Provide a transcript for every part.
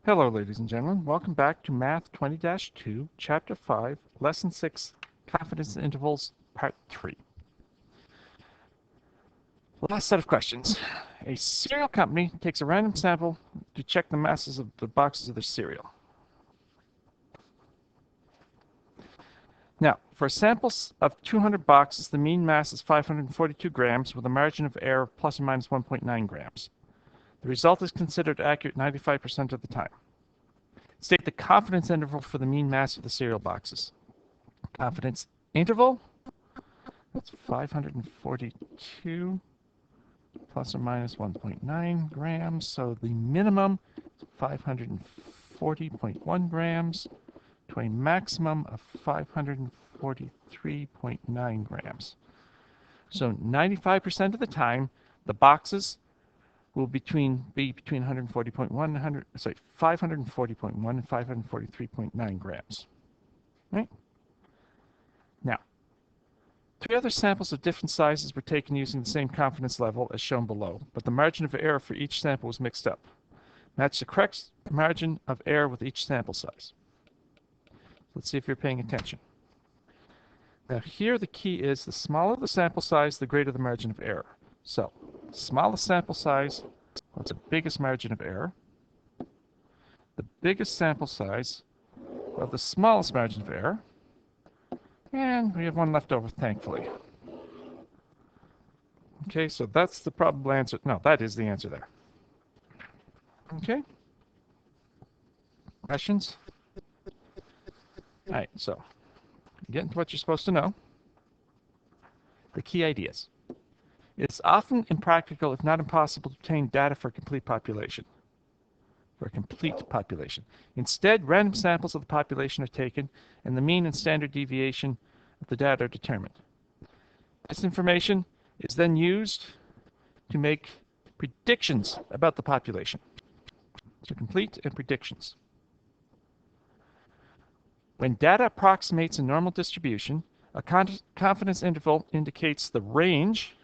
Hello, ladies and gentlemen. Welcome back to Math 20-2, Chapter 5, Lesson 6, Confidence Intervals, Part 3. Last set of questions. A cereal company takes a random sample to check the masses of the boxes of their cereal. Now, for samples of 200 boxes, the mean mass is 542 grams with a margin of error of plus or minus 1.9 grams. The result is considered accurate 95% of the time. State the confidence interval for the mean mass of the cereal boxes. Confidence interval, that's 542 plus or minus 1.9 grams. So the minimum is 540.1 grams to a maximum of 543.9 grams. So 95% of the time, the boxes will be between 540.1 and 543.9 grams. Right? Now, 3 other samples of different sizes were taken using the same confidence level as shown below, but the margin of error for each sample was mixed up. Match the correct margin of error with each sample size. Let's see if you're paying attention. Now here the key is the smaller the sample size, the greater the margin of error. So, smallest sample size, what's the biggest margin of error? The biggest sample size of the smallest margin of error. And we have one left over, thankfully. Okay, so that's the probable answer. No, that is the answer there. Okay. Questions? All right, so get into what you're supposed to know. The key ideas. It's often impractical, if not impossible, to obtain data for a complete population. Instead, random samples of the population are taken, and the mean and standard deviation of the data are determined. This information is then used to make predictions about the population. So complete and predictions. When data approximates a normal distribution, a confidence interval indicates the range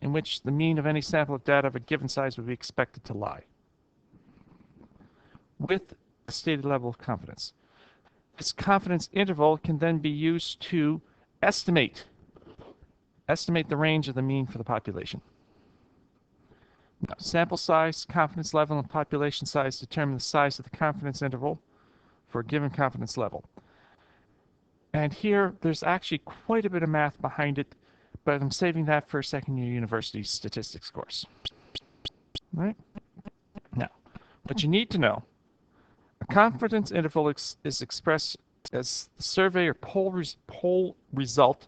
in which the mean of any sample of data of a given size would be expected to lie, with a stated level of confidence. This confidence interval can then be used to estimate the range of the mean for the population. Now, sample size, confidence level, and population size determine the size of the confidence interval for a given confidence level. And here, there's actually quite a bit of math behind it, but I'm saving that for a second-year university statistics course. All right? Now, what you need to know, a confidence interval is expressed as the survey or poll result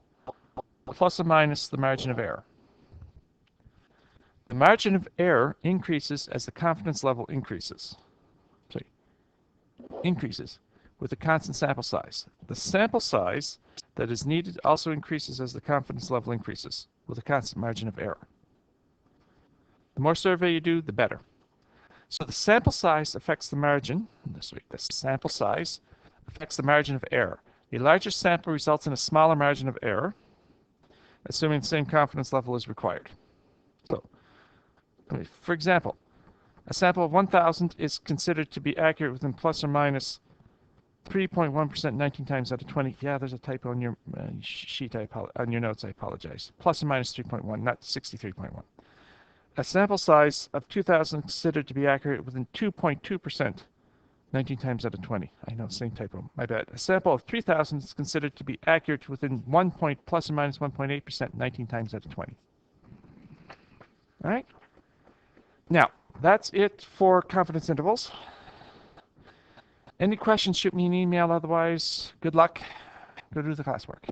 plus or minus the margin of error. The margin of error increases as the confidence level increases with a constant sample size. The sample size that is needed also increases as the confidence level increases with a constant margin of error. The more survey you do, the better. So the sample size affects the margin. The sample size affects the margin of error. A larger sample results in a smaller margin of error, assuming the same confidence level is required. So, for example, a sample of 1,000 is considered to be accurate within plus or minus 3.1% 19 times out of 20. Yeah, there's a typo on your sheet. On your notes, I apologize. Plus or minus 3.1, not 63.1. A sample size of 2,000 is considered to be accurate within 2.2%, 19 times out of 20. I know, same typo, my bad. A sample of 3,000 is considered to be accurate within 1 point plus or minus 1.8%, 19 times out of 20. All right? Now, that's it for confidence intervals. Any questions, shoot me an email. Otherwise, good luck. Go do the classwork.